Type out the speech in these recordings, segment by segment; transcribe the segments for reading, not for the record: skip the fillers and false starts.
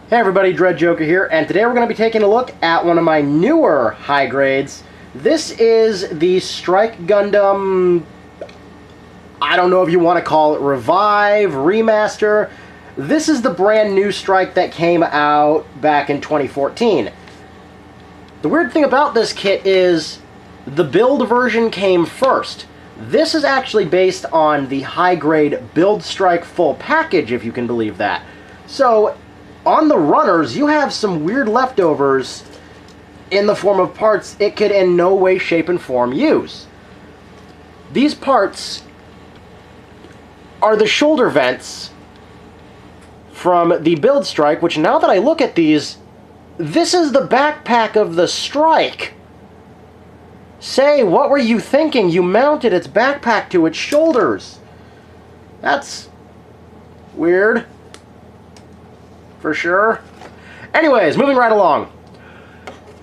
Hey everybody, Dread Joker here, and today we're going to be taking a look at one of my newer high grades. This is the Strike Gundam, I don't know if you want to call it Revive, Remaster. This is the brand new Strike that came out back in 2014. The weird thing about this kit is the build version came first. This is actually based on the high grade Build Strike full package, if you can believe that. So, on the runners, you have some weird leftovers in the form of parts it could in no way, shape, and form use. These parts are the shoulder vents from the Build Strike, which now that I look at these, this is the backpack of the Strike. Say, what were you thinking? You mounted its backpack to its shoulders. That's weird. For sure. Anyways, moving right along.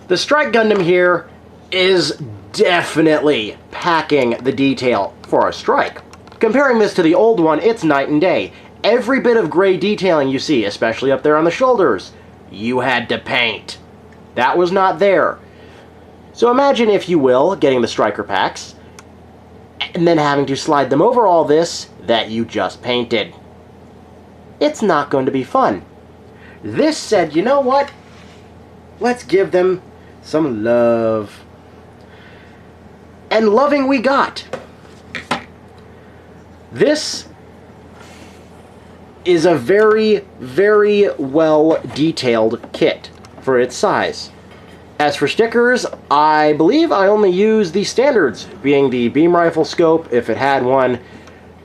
The Strike Gundam here is definitely packing the detail for a Strike. Comparing this to the old one, it's night and day. Every bit of gray detailing you see, especially up there on the shoulders, you had to paint. That was not there. So imagine, if you will, getting the Striker packs, and then having to slide them over all this that you just painted. It's not going to be fun. This said, you know what? Let's give them some love. And loving we got. This is a very, very well detailed kit for its size. As for stickers, I believe I only use the standards, being the beam rifle scope, if it had one,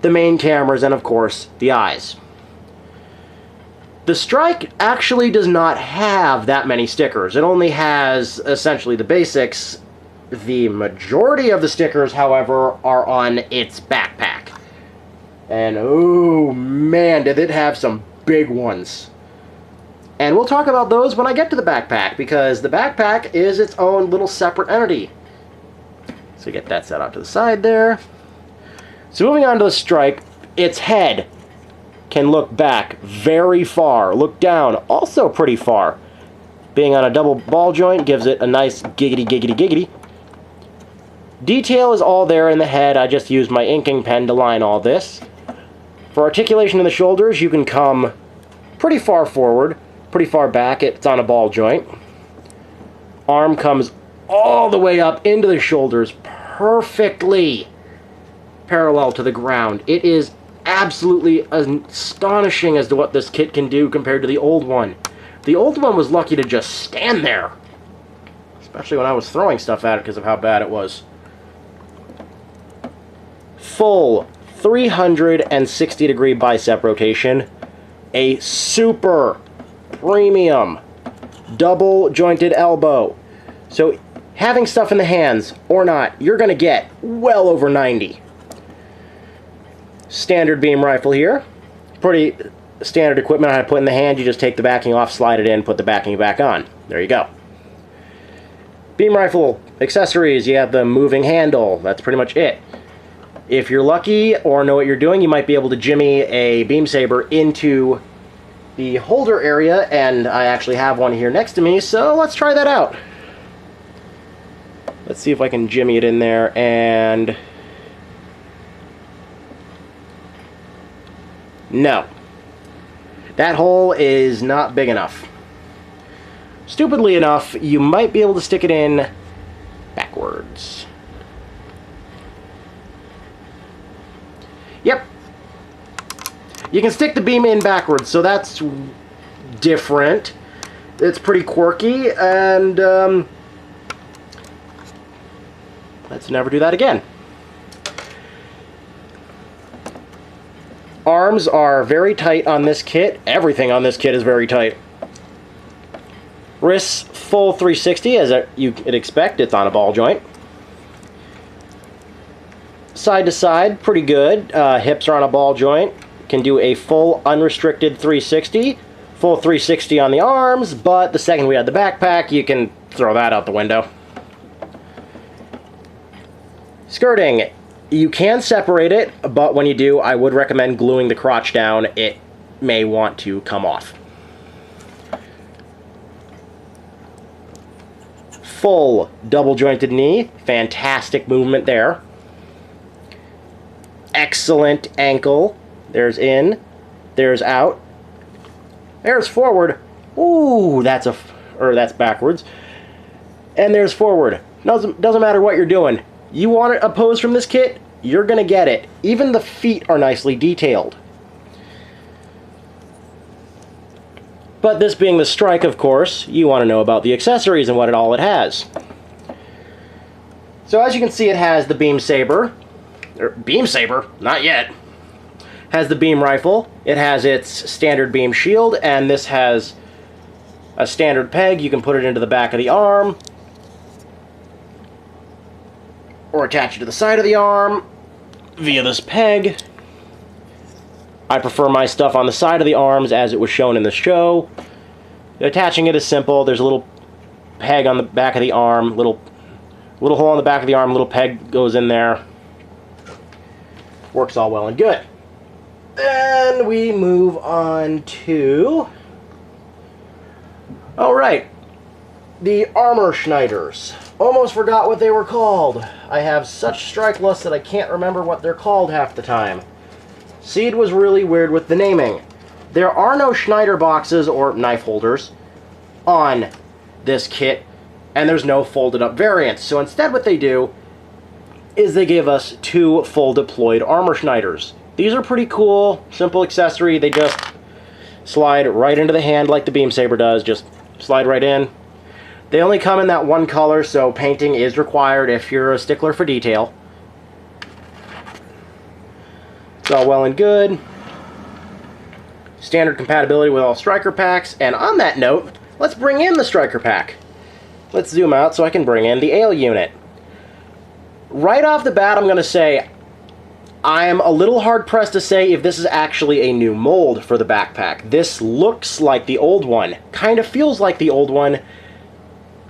the main cameras, and of course, the eyes. The Strike actually does not have that many stickers. It only has essentially the basics. The majority of the stickers, however, are on its backpack. And oh man, did it have some big ones. And we'll talk about those when I get to the backpack, because the backpack is its own little separate entity. So get that set out to the side there. So moving on to the Strike, its head can look back very far, look down also pretty far. Being on a double ball joint gives it a nice giggity giggity giggity. Detail is all there in the head. I just used my inking pen to line all this. For articulation in the shoulders, you can come pretty far forward, pretty far back. It's on a ball joint. Arm comes all the way up into the shoulders, perfectly parallel to the ground. It is absolutely astonishing as to what this kit can do compared to the old one. The old one was lucky to just stand there, especially when I was throwing stuff at it because of how bad it was. Full 360-degree bicep rotation, a super premium double jointed elbow. So having stuff in the hands or not, you're going to get well over 90. Standard beam rifle here. Pretty standard equipment I had to put in the hand. You just take the backing off, slide it in, put the backing back on. There you go. Beam rifle accessories, you have the moving handle. That's pretty much it. If you're lucky or know what you're doing, you might be able to jimmy a beam saber into the holder area, and I actually have one here next to me, so let's try that out. Let's see if I can jimmy it in there, and no. That hole is not big enough. Stupidly enough, you might be able to stick it in backwards. Yep. You can stick the beam in backwards, so that's different. It's pretty quirky, and let's never do that again. Arms are very tight on this kit. Everything on this kit is very tight. Wrists, full 360, as you'd expect. It's on a ball joint. Side to side, pretty good. Hips are on a ball joint. Can do a full unrestricted 360. Full 360 on the arms, but the second we add the backpack, you can throw that out the window. Skirting. You can separate it, but when you do, I would recommend gluing the crotch down. It may want to come off. full double jointed knee. Fantastic movement there. Excellent ankle. There's in. There's out. There's forward. Ooh, that's backwards. And there's forward. Doesn't matter what you're doing. You want a pose from this kit, you're going to get it. Even the feet are nicely detailed. But this being the Strike, of course, you want to know about the accessories and what all it has. So as you can see, it has the beam saber. Beam saber? Not yet. Has the beam rifle. It has its standard beam shield, and this has a standard peg. You can put it into the back of the arm, or attach it to the side of the arm via this peg. I prefer my stuff on the side of the arms as it was shown in the show. Attaching it is simple. There's a little peg on the back of the arm, little hole on the back of the arm, little peg goes in there. Works all well and good. Then we move on to... Alright, the Armor Schneiders. Almost forgot what they were called. I have such strike lust that I can't remember what they're called half the time. Seed was really weird with the naming. There are no Schneider boxes or knife holders on this kit, and there's no folded up variants. So instead what they do is they give us 2 full deployed Armor Schneiders. These are pretty cool, simple accessory. They just slide right into the hand like the beam saber does, just slide right in. They only come in that one color, so painting is required if you're a stickler for detail. It's all well and good. Standard compatibility with all striker packs. And on that note, let's bring in the striker pack. Let's zoom out so I can bring in the Aile unit. Right off the bat, I'm going to say I'm a little hard-pressed to say if this is actually a new mold for the backpack. This looks like the old one. Kind of feels like the old one.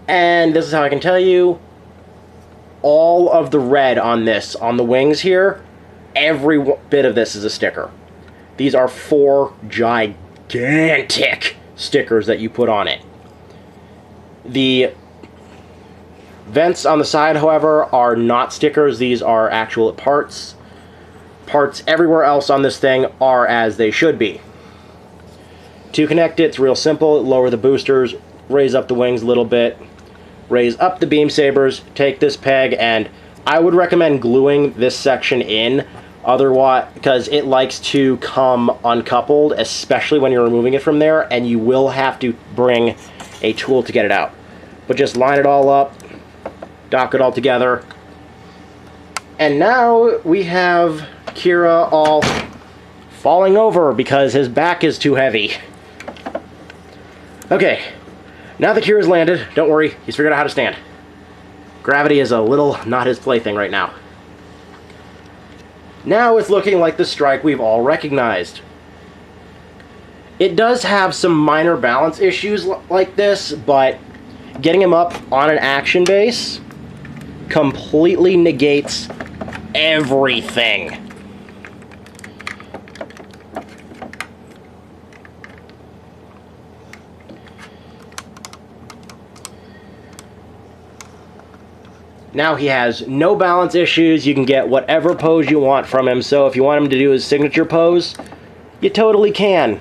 And this is how I can tell you. All of the red on this, on the wings here, every bit of this is a sticker. These are 4 gigantic stickers that you put on it. The vents on the side, however, are not stickers. These are actual parts. Parts everywhere else on this thing are as they should be. To connect it, it's real simple. Lower the boosters, raise up the wings a little bit, raise up the beam sabers, take this peg, and I would recommend gluing this section in, otherwise, because it likes to come uncoupled, especially when you're removing it from there, and you will have to bring a tool to get it out. But just line it all up, dock it all together, and now we have Kira all falling over because his back is too heavy. Okay, now that Kira's landed, don't worry, he's figured out how to stand. Gravity is a little not his plaything right now. Now it's looking like the Strike we've all recognized. It does have some minor balance issues like this, but getting him up on an action base completely negates everything. Now he has no balance issues. You can get whatever pose you want from him. So if you want him to do his signature pose, you totally can.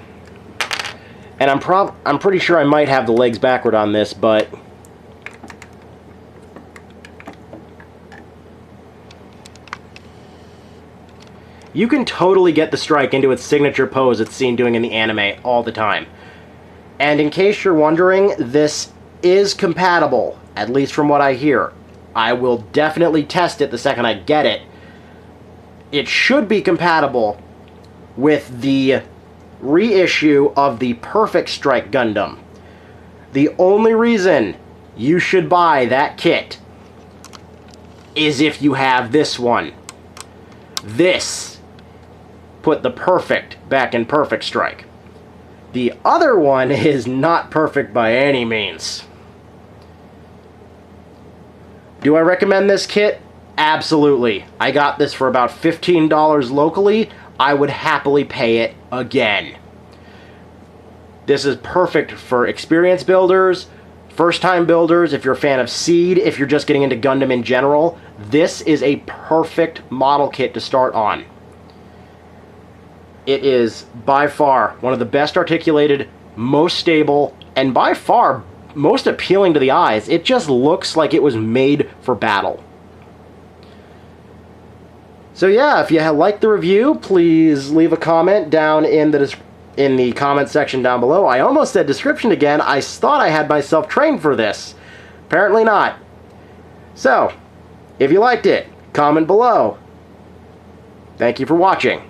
And I'm pretty sure I might have the legs backward on this, but you can totally get the Strike into its signature pose it's seen doing in the anime all the time. And in case you're wondering, this is compatible, at least from what I hear. I will definitely test it the second I get it. It should be compatible with the reissue of the Perfect Strike Gundam. The only reason you should buy that kit is if you have this one. This put the Perfect back in Perfect Strike. The other one is not perfect by any means. Do I recommend this kit? Absolutely. I got this for about $15 locally. I would happily pay it again. This is perfect for experience builders, first-time builders, if you're a fan of Seed, if you're just getting into Gundam in general, this is a perfect model kit to start on. It is by far one of the best articulated, most stable, and by far most appealing to the eyes. It just looks like it was made for battle. So yeah, if you liked the review, please leave a comment down in the comment section down below. I almost said description again. I thought I had myself trained for this. Apparently not. So, if you liked it, comment below. Thank you for watching.